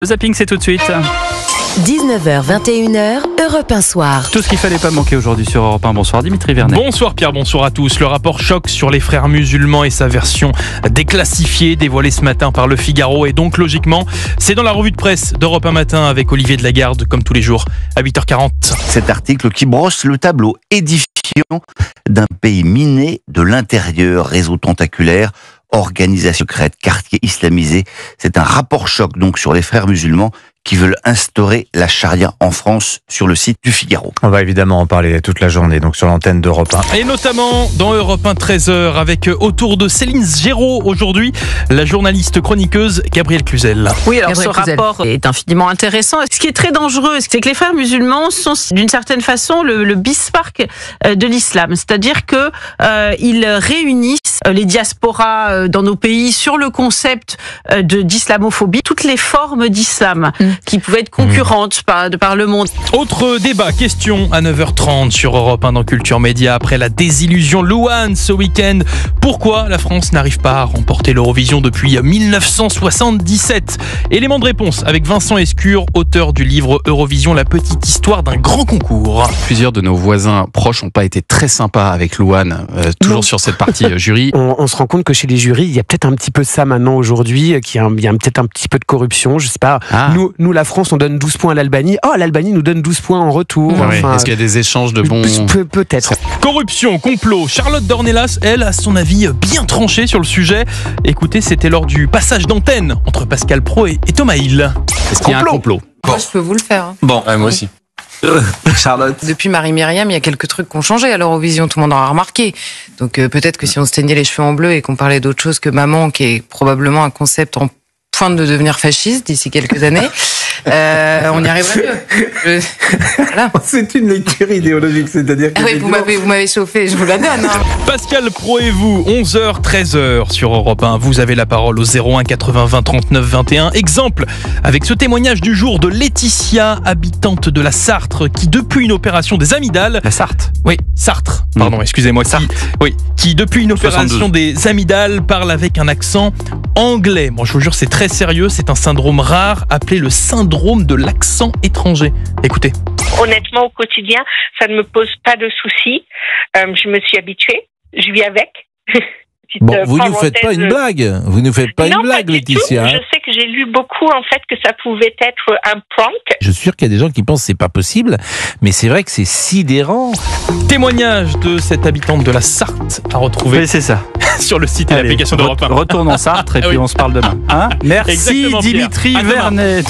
Le zapping, c'est tout de suite. 19h, 21h, Europe 1 Soir. Tout ce qu'il fallait pas manquer aujourd'hui sur Europe 1. Bonsoir Dimitri Vernet. Bonsoir Pierre, bonsoir à tous. Le rapport choc sur les frères musulmans et sa version déclassifiée, dévoilée ce matin par Le Figaro. Et donc logiquement, c'est dans la revue de presse d'Europe 1 Matin avec Olivier Delagarde, comme tous les jours, à 8h40. Cet article qui brosse le tableau édifiant d'un pays miné de l'intérieur, réseau tentaculaire, organisation secrète, quartier islamisé. C'est un rapport choc donc sur les frères musulmans qui veulent instaurer la charia en France sur le site du Figaro. On va évidemment en parler toute la journée, donc sur l'antenne d'Europe 1. Et notamment dans Europe 1 13h avec autour de Céline Géraud aujourd'hui, la journaliste chroniqueuse Gabrielle Cluzel. Oui, alors ce rapport est infiniment intéressant. Ce qui est très dangereux, c'est que les frères musulmans sont d'une certaine façon le Bismarck de l'islam. C'est-à-dire que ils réunissent les diasporas dans nos pays sur le concept d'islamophobie, toutes les formes d'islam qui pouvaient être concurrentes de par le monde. Autre débat, question à 9h30 sur Europe 1 dans Culture Média. Après la désillusion Louane ce week-end, pourquoi la France n'arrive pas à remporter l'Eurovision depuis 1977 ? Élément de réponse avec Vincent Escure, auteur du livre Eurovision, la petite histoire d'un grand concours. Plusieurs de nos voisins proches n'ont pas été très sympas avec Louane, toujours sur cette partie jury. On se rend compte que chez les jurys, il y a peut-être un petit peu ça maintenant aujourd'hui, qu'il y a peut-être un petit peu de corruption, je sais pas. Nous, la France, on donne 12 points à l'Albanie. Oh, l'Albanie nous donne 12 points en retour. Enfin, est-ce qu'il y a des échanges de bons... Peut-être. Corruption, complot. Charlotte Dornelas, elle, a son avis bien tranché sur le sujet. Écoutez, c'était lors du passage d'antenne entre Pascal Praud et Thomas Hill. Est-ce qu'il y a un complot ? Moi, je peux vous le faire. Bon, moi aussi. Charlotte. Depuis Marie-Myriam, il y a quelques trucs qui ont changé à l'Eurovision, tout le monde en a remarqué. Donc peut-être que si on se teignait les cheveux en bleu et qu'on parlait d'autre chose que maman, qui est probablement un concept en point de devenir fasciste d'ici quelques années, on y arriverait mieux. Voilà. C'est une lecture idéologique, c'est-à-dire que... Oui, vous m'avez chauffé, je vous la donne. Pascal Praud et vous, 11h, 13h sur Europe 1. Vous avez la parole au 01 80 20 39 21. Exemple avec ce témoignage du jour de Laetitia, habitante de la Sarthe, qui depuis une opération des amygdales... La Sarthe. Oui, Sarthe, pardon, excusez-moi. Qui depuis une opération des amygdales parle avec un accent anglais. Bon, je vous jure, c'est très sérieux, c'est un syndrome rare appelé le syndrome de l'accent étranger. Écoutez. Honnêtement, au quotidien, ça ne me pose pas de soucis. Je me suis habituée, je vis avec. Bon, vous ne nous faites pas une blague. Vous ne faites pas une blague, Laetitia. Je sais que j'ai lu beaucoup, en fait, que ça pouvait être un prank. Je suis sûr qu'il y a des gens qui pensent que c'est pas possible, mais c'est vrai que c'est sidérant. Témoignage de cette habitante de la Sarthe à retrouver. Oui, c'est ça. Sur le site et l'application d'Europe 1. Retourne en Sarthe et puis on se parle demain. Hein ? Merci Exactement, Dimitri Pierre. À demain. Vernet.